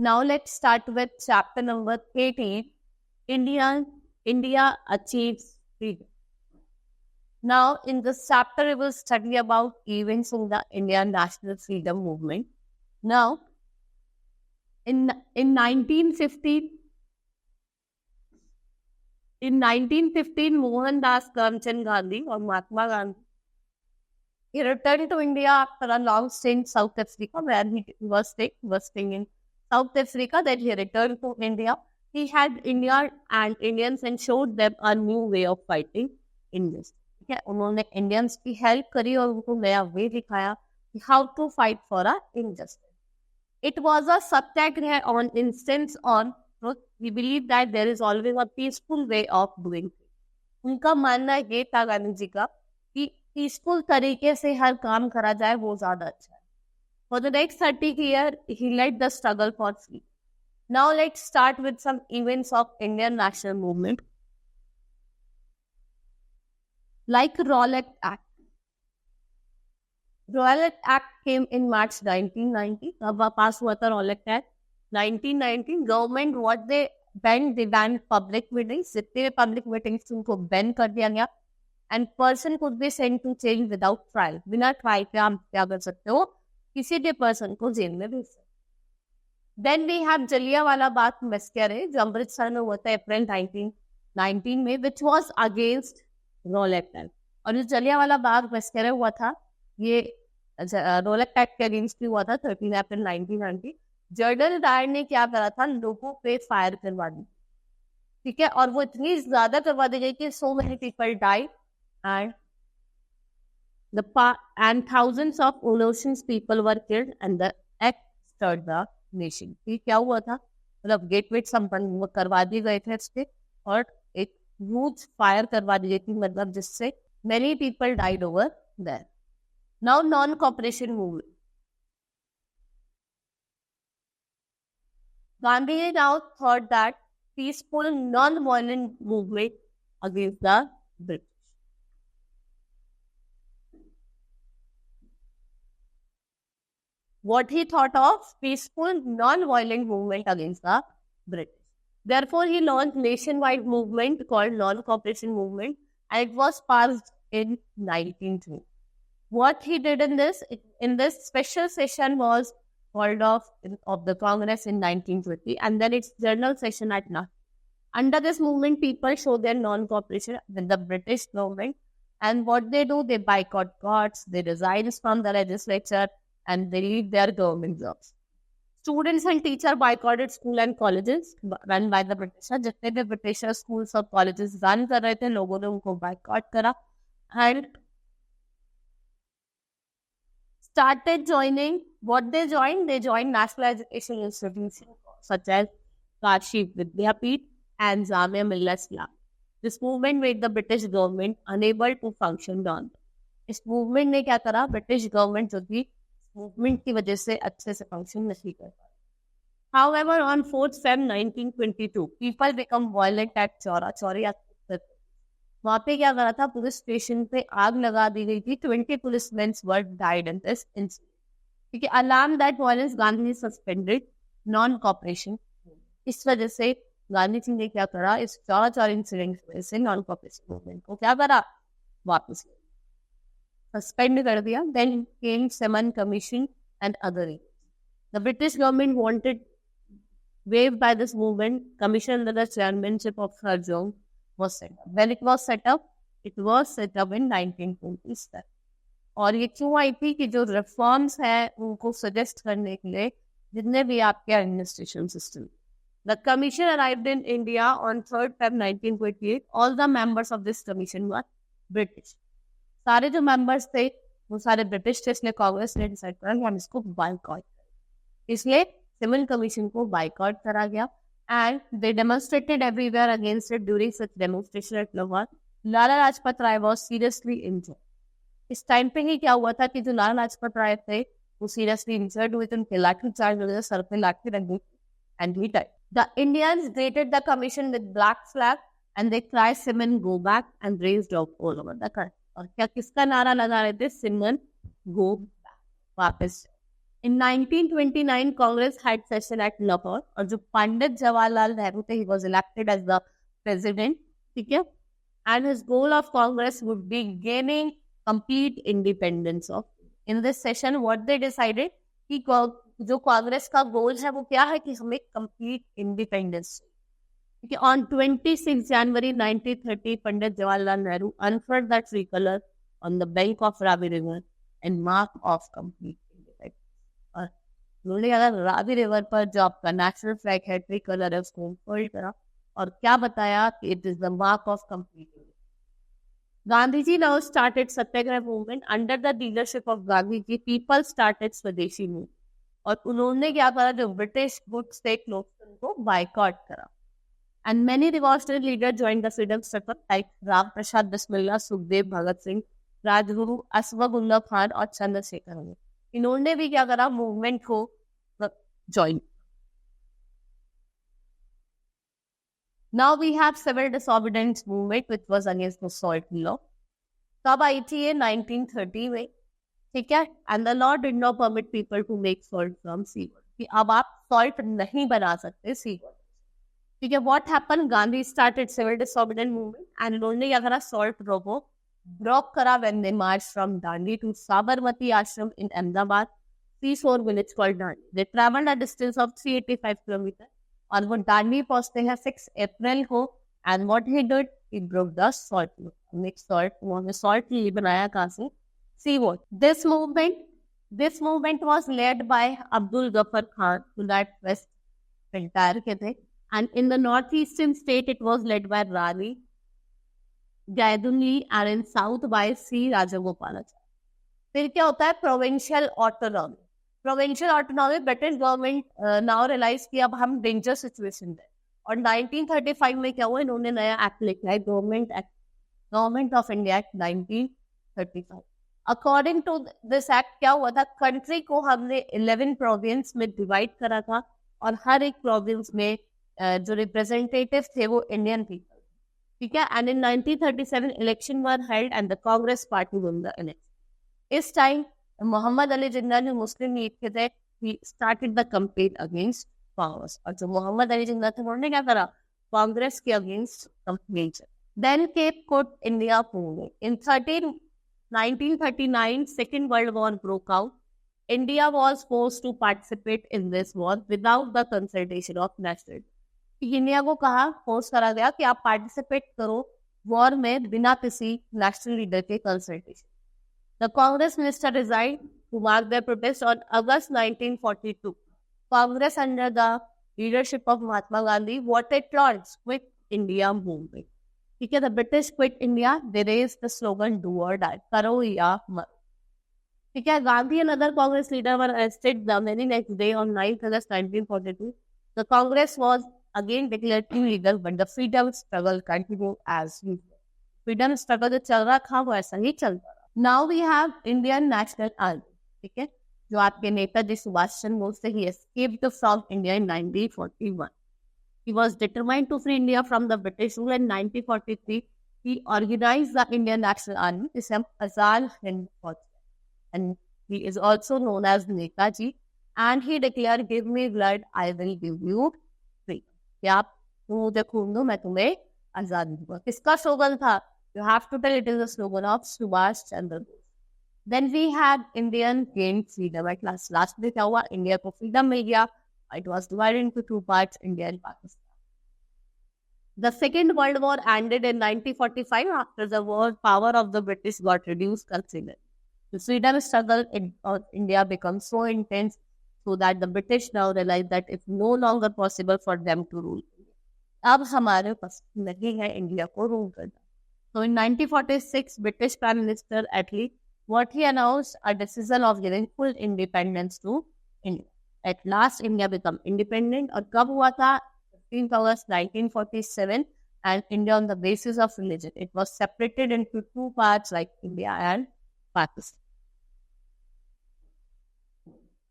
Now let's start with chapter number 18. India achieves freedom. Now in this chapter, we will study about events in the Indian national freedom movement. Now in 1915, Mohandas Karamchand Gandhi or Mahatma Gandhi, he returned to India after a long stay in South Africa, where he was staying in South Africa. Then he returned to India. He had India and Indians and showed them a new way of fighting injustice. ठीक है, उन्होंने Indians की help करी और उनको नया way दिखाया how to fight for a injustice. It was a satyagraha on instance on truth. We believe that there is always a peaceful way of doing things. उनका मानना ये था गांधी जी का कि पीसफुल तरीके से हर काम करा जाए वो ज्यादा अच्छा है. For the next 30 years, he led the struggle for freedom. Now let's start with some events of Indian national movement. Like Rowlatt Act. Rowlatt Act came in March 1990. अब पास हुआ था Rowlatt Act 1990. Government what they banned public meetings. जितने भी public meetings उनको ban कर दिया गया. And person could be sent to jail without trial. बिना trial के आप क्या कर सकते हो? किसी भी person को जेल में भेज सकते. Then we have Jallianwala Bagh massacre जो अमृतसर में हुआ था अप्रैल 1919 में, which was against Rowlatt Act. और जो जलियांवाला बाग मैसेकर हुआ था ये Rowlatt Act के अगेंस्ट भी हुआ था 13 अप्रैल 1990. जनरल डायर ने क्या करा था, लोगों पे फायर करवा दी. ठीक है, और वो इतनी ज्यादा करवा दी गई कि so many people died and thousands of innocent people were killed and the act stirred the nation. ठीक क्या हुआ था, मतलब गेटवे संपन्न करवा दिए गए थे इस पे और एक ह्यूज फायर करवा दी गई थी, मतलब जिससे many people died over there. Now non-cooperation movement. Gandhi now thought that peaceful non-violent movement against the British. What he thought of peaceful non-violent movement against the British. Therefore, he launched nationwide movement called non-cooperation movement, and it was passed in 1920. What he did in this special session was called off of the Congress in 1920, and then its general session at night. Under this movement, people show their non-cooperation with the British government, and what they do, they boycott courts, they resign from the legislature, and they leave their government jobs. Students and teachers boycotted school and colleges run by the British. जितने भी British schools और colleges run कर रहे थे, लोगों ने उनको boycott करा and started joining. What they joined national education institutions such as Kashi Vidyapeeth and Jamia Millia Islam. This movement made the British government unable to function beyond. इस movement ने क्या करा, British government जो थी movement की वजह से अच्छे से function नहीं कर पाई. However, on 4th February 1922, people become violent at Chauri. वहाँ पे क्या करा था, पुलिस स्टेशन पे आग लगा दी गई थी. 20 policemen were died in this incident. क्योंकि alarm that violence, Gandhi suspended non-cooperation. इस वजह से गांधी जी ने क्या करा, इस चौरा इंसिडेंट की वजह से non-cooperation movement को क्या करा, वापस सस्पेंड कर दिया. Then came Simon Commission and other events. The British government wanted waived by this movement. Commission under the chairmanship of Sir John was set up. When it was set up in 1927. और ये क्यों आई थी कि जो reforms है उनको suggest करने के लिए जितने भी आपके administration system. The commission arrived in India on 3rd February 1928. All the members of this commission were British. सारे जो members थे वो सारे ब्रिटिश थे, इसलिए कांग्रेस ने डिसाइड करा कि हम इसको बाइकआउट करें. इसलिए सिविल कमीशन को बाइकआउट करा गया and they demonstrated everywhere against it. During such demonstration at Lahore, Lala Lajpat Rai was seriously injured. इस टाइम पे ही क्या हुआ था कि जो लाला लाजपत राय थे वो सीरियसली इंजर्ड हुए थे, उनके लाठी चार्ज हो गया, सर पे लाठी रख दी and he died. The Indians greeted the commission with black flag and they cried Simon go back and raised up all over the country. और क्या किसका नारा लगा रहे थे, सिमन गो बैक, वापस. In 1929, Congress had session at Lahore, और जो पंडित जवाहरलाल नेहरू थे, he was elected as the president, ठीक है? And his goal of Congress would be gaining complete independence of. In this session, what they decided कि जो कांग्रेस का गोल है वो क्या है कि हमें complete independence. Okay, on 26 January 1930, Pandit Jawaharlal Nehru unfurled the tricolor on the bank of Ravi River and mark of complete independence. और उन्होंने अगर रावी रिवर पर जो आपका नेशनल फ्लैग है ट्रिकलर है उसको फोल्ड करा और क्या बताया कि it is the mark of complete. Gandhiji now started Satyagraha movement under the leadership of Gandhiji. People started Swadeshi movement. और उन्होंने क्या करा, जो ब्रिटिश गुड्स थे क्लोथ्स उनको बायकॉट करा. And many revolutionary leaders joined the freedom struggle like Ram Prasad Bismillah, Sukhdev, Bhagat Singh, Rajguru, Asfaq-Ullah Khan और चंद्रशेखर. इन्होंने भी क्या करा, मूवमेंट को join. Now we have civil disobedience movement which was against the salt law. कब आई थी ये? 1930 में, ठीक है. And the law did not permit people to make salt from seawater. कि अब आप salt नहीं बना सकते seawater. ठीक है. What happened? Gandhi started civil disobedience movement and इन्होंने क्या करा, salt law को block करा when they marched from Dandi to Sabarmati Ashram in Ahmedabad, seashore village called Dandi. They traveled a distance of 385 kilometers. और वो डांडी पहुंचते हैं 6 अप्रैल को. And what he did, he broke the salt law. Mix salt, उन्होंने salt ली बनाया कहां से? See what. This movement was led by Abdul Gaffar Khan, who that west entire के थे. And in the north eastern state it was led by Rani Gaidinliu and in south by C Rajagopalachari. फिर क्या होता है? Provincial autonomy. Provincial autonomy British government now realize कि अब हम danger situation है. और 1935 में क्या हुआ, इन्होंने नया एक्ट लिखा है, government of India act 1935. According to this act क्या हुआ था, कंट्री को हमने 11 प्रोविंस में डिवाइड करा था और हर एक प्रोविंस में जो रिप्रेजेंटेटिव थे वो इंडियन पीपल, ठीक है. And in 1937 election were held and the Congress party one the election. इस टाइम मोहम्मद अली जिन्ना जो मुस्लिम लीग के थे, he started the campaign against Congress. और जो मोहम्मद अली जिन्ना थे उन्होंने क्या करा, कांग्रेस के against campaign. Then Cape Cod India movement. In 1939, Second World War broke out. India was forced to participate in this war without the consultation of national. India को कहा, force करा गया कि आप पार्टिसिपेट करो वॉर में बिना किसी नेशनल लीडर के consultation. The Congress minister resigned to mark their protest on August 1942. Congress under the leadership of Mahatma Gandhi voted towards Quit India movement. ठीक है, the British quit India. They raised the slogan "Do or die," करो या मरो. ठीक है, Gandhi and other Congress leaders were arrested the very next day on 9th August 1942. The Congress was again declared illegal, but the freedom struggle continued as usual. Freedom struggle जो चल रहा था वो ऐसा ही चलता. Now we have Indian National Army, ठीक है, जो आपके नेताजी सुभाष चंद्र बोस से ही escaped from India in 1941. He was determined to free India from the British rule. In 1943, he organized the Indian National Army, is Azad Hind Fauj, and he is also known as Netaji. And he declared, "Give me blood, I will give you freedom." कि आप मुझे खून दो, मैं तुम्हें आजादी दूंगा. किसका स्लोगन था? You have to tell it is a slogan of Subhash Chandra Bose. Then we had Indian gained freedom at last. Last में क्या हुआ? इंडिया को freedom मिल गया. It was divided into two parts, India and Pakistan. The Second World War ended in 1945. After the war, power of the British got reduced considerably. The freedom struggle in India becomes so intense so that the British now realize that it's no longer possible for them to rule. अब हमारे पास नहीं है India को rule करना. So in 1946, British Prime Minister Attlee, what he announced a decision of giving full independence to India. At last, India became independent. और कब हुआ था? 15th August 1947, and India on the basis of religion. It was separated into two parts like India and Pakistan.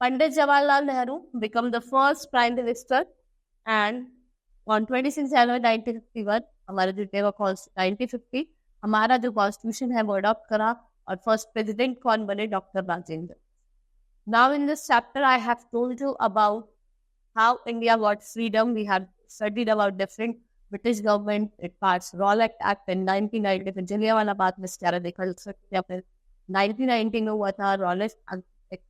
Pandit Jawaharlal Nehru became the first Prime Minister, and on 26 January 1951, हमारा जो 1950 हमारा जो constitution है वो adopt करा. और first president कौन बने? Doctor Rajendra. Now in this chapter, I have told you about how India got freedom. We have studied about different British government. It passed Rowlatt Act in 1990. फिर जलियांवाला बाग में सारा देखा सकते हैं. फिर 1990 में हुआ था Rowlatt Act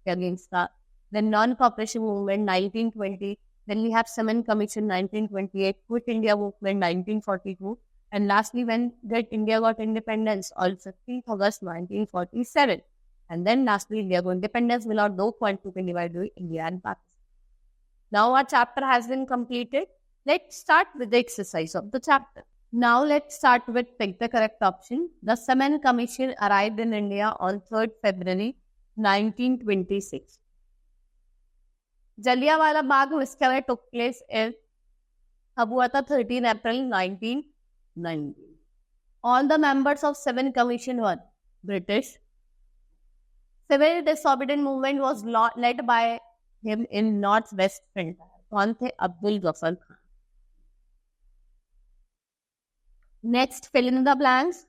against था. Then non-cooperation movement 1920. Then we have Semen Commission 1928. Quit India movement 1942. And lastly, when India got independence on 15th August 1947. And then lastly, India got independence without no point to be divided between India and Pakistan. Now our chapter has been completed. Let's start with the exercise of the chapter. Now let's start with pick the correct option. The Semen Commission arrived in India on 3rd February 1926. Jallianwala Bagh massacre took place in अब हुआ था 13 April 1919. All the members of Semen Commission were British. Civil disobedience movement was led by him in Northwest Frontier. कौन थे? Abdul Ghaffar Khan. Next, fill in the blanks.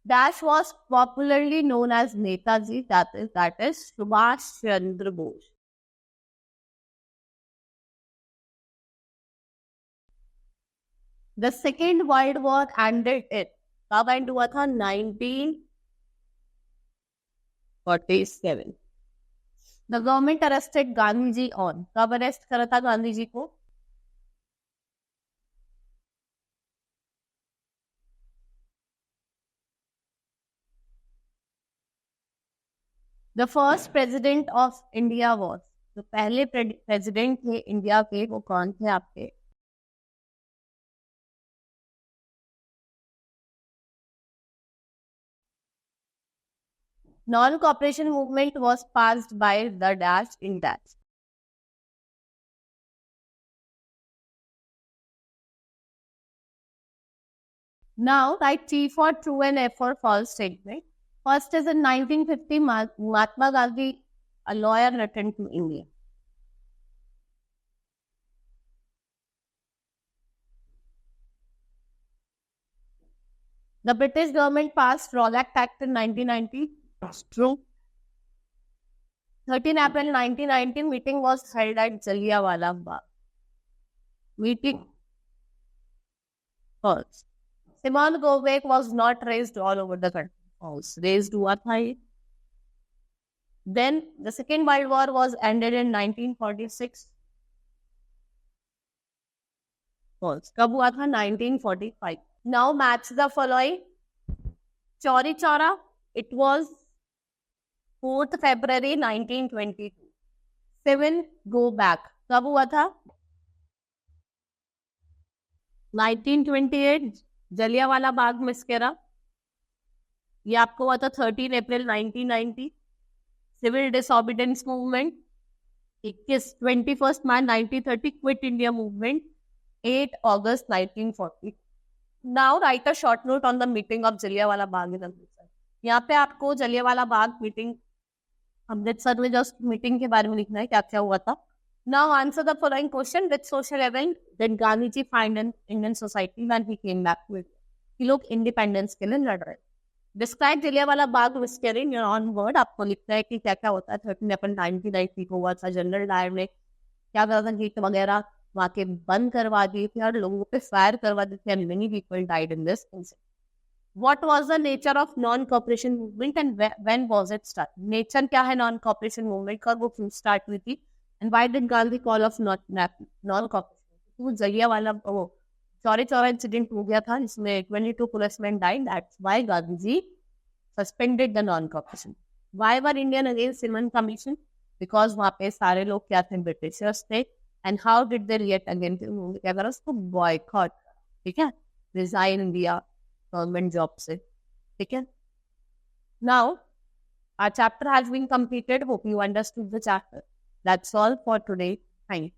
Dash was popularly known as Netaji, that is Subhash Chandra Bose. The Second World War ended in कब and हुआ था? 1947. The government arrested Gandhi on कब arrest करा था गांधी जी को? The first president of India was, तो पहले president थे इंडिया के वो कौन थे आपके? Non-cooperation movement was passed by the Dash in Dash. Now, write T for true and F for false statement. First is in 1950, Mahatma Gandhi, a lawyer, returned to India. The British government passed Rowlatt Act in 1990. That's true. 13 April 1919, meeting was held at Jallianwala Bagh. Meeting false. Simon Govek was not raised all over the country. False. Raised हुआ था ये. Then the Second World War was ended in 1946. False. कब हुआ था? 1945. Now match the following. Chauri Chaura, it was 4th February 1922. 7 go back. कब हुआ था? 1928. Jallianwala Bagh mascara ये आपको हुआ था 13 अप्रैल 1990. सिविल डिसोबीडियंस मूवमेंट 21 मार्च 1930. क्विट इंडिया मूवमेंट 8 अगस्त 1940. Now write a short note on the meeting of Jallianwala Bagh in Amritsar. यहाँ पे आपको जलियांवाला बाग मीटिंग अमृतसर में जस्ट मीटिंग के बारे में लिखना है क्या क्या हुआ था. Now answer the following question. Which social event did Gandhi ji find in Indian society when he came back to India? कि लोग इंडिपेंडेंस के लिए लड़ रहे. डिस्क्राइब जलियांवाला बाग मस्करी इन योर ऑन वर्ड. आपको लिखना है कि क्या क्या होता है. 13 अप्रैल 1990 को हुआ था. जनरल डायर ने क्या करा था? गेट वगैरह वहां के बंद करवा दिए थे और लोगों पे फायर करवा दिए थे. And many people died in this incident. What was the nature of non-cooperation movement and when was it start? Nature क्या है non-cooperation movement का? वो क्यों start हुई थी? And why did Gandhi call of non-cooperation? तो जलियांवाला वो चौरी चौरा इंसिडेंट हो गया था जिसमें 22 policemen died. That's why Gandhi ji suspended the non-cooperation. Why were Indian against Semen Commission? Because वहाँ पे सारे लोग क्या थे? Britishers थे. And how did they react against it? क्या करा? उसको boycott. ठीक है? Resign दिया गवर्नमेंट जॉब से. ठीक है. Now our chapter has been completed. Hope you understood the chapter. That's all for today. Thank you.